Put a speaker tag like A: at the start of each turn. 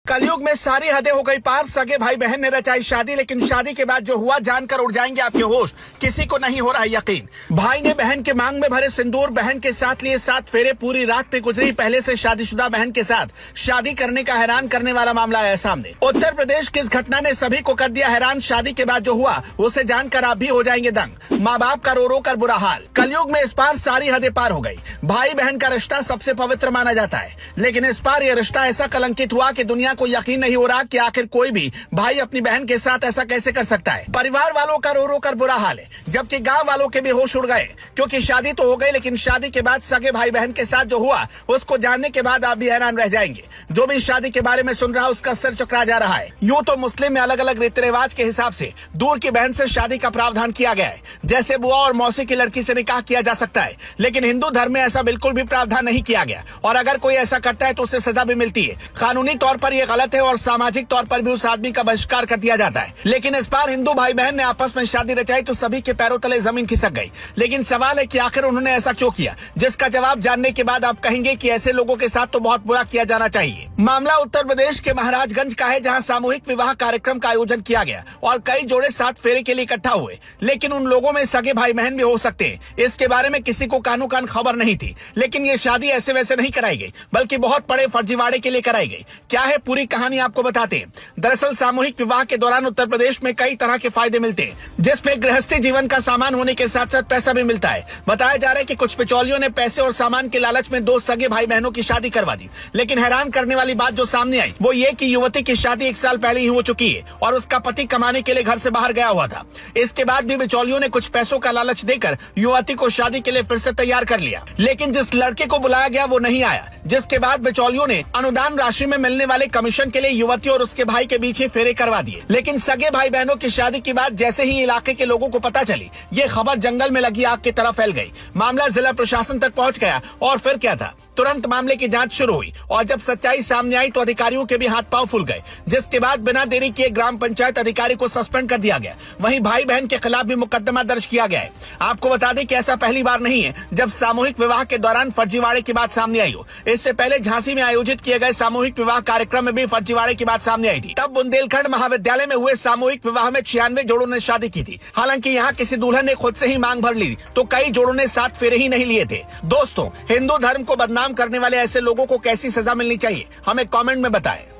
A: कलयुग में सारी हदें हो गई पार। सगे भाई बहन ने रचाई शादी, लेकिन शादी के बाद जो हुआ जानकर उड़ जाएंगे आपके होश। किसी को नहीं हो रहा यकीन। भाई ने बहन के मांग में भरे सिंदूर, बहन के साथ लिए 7 फेरे, पूरी रात पे गुजरी पहले से शादीशुदा बहन के साथ शादी करने का हैरान करने वाला मामला आया सामने। उत्तर प्रदेश की इस घटना ने सभी को कर दिया हैरान। शादी के बाद जो हुआ उसे जानकर आप भी हो जाएंगे दंग। माँ बाप का रो रो कर बुरा हाल। कलयुग में इस पार सारी हदें पार हो गई। भाई बहन का रिश्ता सबसे पवित्र माना जाता है, लेकिन इस पार यह रिश्ता ऐसा कलंकित हुआ कि दुनिया को यकीन नहीं हो रहा कि आखिर कोई भी भाई अपनी बहन के साथ ऐसा कैसे कर सकता है। परिवार वालों का रो रो कर बुरा हाल है, जबकि गांव वालों के भी होश उड़ गए, क्योंकि शादी तो हो गई, लेकिन शादी के बाद सगे भाई बहन के साथ जो हुआ उसको जानने के बाद आप भी हैरान रह जाएंगे। जो भी शादी के बारे में सुन रहा है उसका सिर चकरा जा रहा है। यूं तो मुस्लिम में अलग अलग रीति रिवाज के हिसाब से दूर की बहन से शादी का प्रावधान किया गया है, जैसे बुआ और मौसी की लड़की से निकाह किया जा सकता है, लेकिन हिंदू धर्म में ऐसा बिल्कुल भी प्रावधान नहीं किया गया, और अगर कोई ऐसा करता है तो उसे सजा भी मिलती है। कानूनी तौर पर यह गलत है और सामाजिक तौर पर भी उस आदमी का बहिष्कार कर दिया जाता है। लेकिन इस बार हिंदू भाई बहन ने आपस में शादी रचाई तो सभी के पैरों तले जमीन खिसक गई। लेकिन सवाल है कि आखिर उन्होंने ऐसा क्यों किया, जिसका जवाब जानने के बाद आप कहेंगे कि ऐसे लोगों के साथ तो बहुत बुरा किया जाना चाहिए। मामला उत्तर प्रदेश के महाराजगंज का है, जहां सामूहिक विवाह कार्यक्रम का आयोजन किया गया और कई जोड़े 7 फेरे के लिए इकट्ठा हुए, लेकिन उन लोगों में सगे भाई बहन भी हो सकते हैं। इसके बारे में किसी को कानो कान खबर नहीं थी, लेकिन ये शादी ऐसे वैसे नहीं कराई गई, बल्कि बहुत बड़े फर्जीवाड़े के लिए कराई गई। क्या है पूरी कहानी आपको बताते हैं। दरअसल सामूहिक विवाह के दौरान उत्तर प्रदेश में कई तरह के फायदे मिलते हैं, जिसमें गृहस्थी जीवन का सामान होने के साथ साथ पैसा भी मिलता है। बताया जा रहा है कि कुछ बिचौलियों ने पैसे और सामान के लालच में 2 सगे भाई बहनों की शादी करवा दी, लेकिन हैरान करने वाली बात जो सामने आई वो ये कि युवती की शादी 1 साल पहले ही हो चुकी है और उसका पति कमाने के लिए घर से बाहर गया हुआ था। इसके बाद भी बिचौलियों ने कुछ पैसों का लालच देकर युवती को शादी के लिए फिर से तैयार कर लिया, लेकिन जिस लड़के को बुलाया गया वो नहीं आया, जिसके बाद बिचौलियों ने अनुदान राशि में मिलने वाले कमीशन के लिए युवती और उसके भाई के बीच ही फेरे करवा दिए। लेकिन सगे भाई बहनों की शादी की बात जैसे ही इलाके के लोगों को पता चली, ये खबर जंगल में लगी आग की तरह फैल गई। मामला जिला प्रशासन तक पहुंच गया और फिर क्या था, तुरंत मामले की जांच शुरू हुई और जब सच्चाई सामने आई तो अधिकारियों के भी हाथ पांव फूल गए, जिसके बाद बिना देरी किए ग्राम पंचायत अधिकारी को सस्पेंड कर दिया गया। वहीं भाई बहन के खिलाफ भी मुकदमा दर्ज किया गया है। आपको बता दें कि ऐसा पहली बार नहीं है जब सामूहिक विवाह के दौरान फर्जीवाड़े की बात सामने आई हो। इससे पहले झांसी में आयोजित किए गए सामूहिक विवाह कार्यक्रम में भी फर्जीवाड़े की बात सामने आई थी। तब बुंदेलखंड महाविद्यालय में हुए सामूहिक विवाह में 96 जोड़ों ने शादी की थी। हालांकि यहाँ किसी दुल्हन ने खुद से ही मांग भर ली तो कई जोड़ों ने 7 फेरे ही नहीं लिए थे। दोस्तों, हिंदू धर्म को बदनाम करने वाले ऐसे लोगों को कैसी सजा मिलनी चाहिए, हमें कमेंट में बताएं।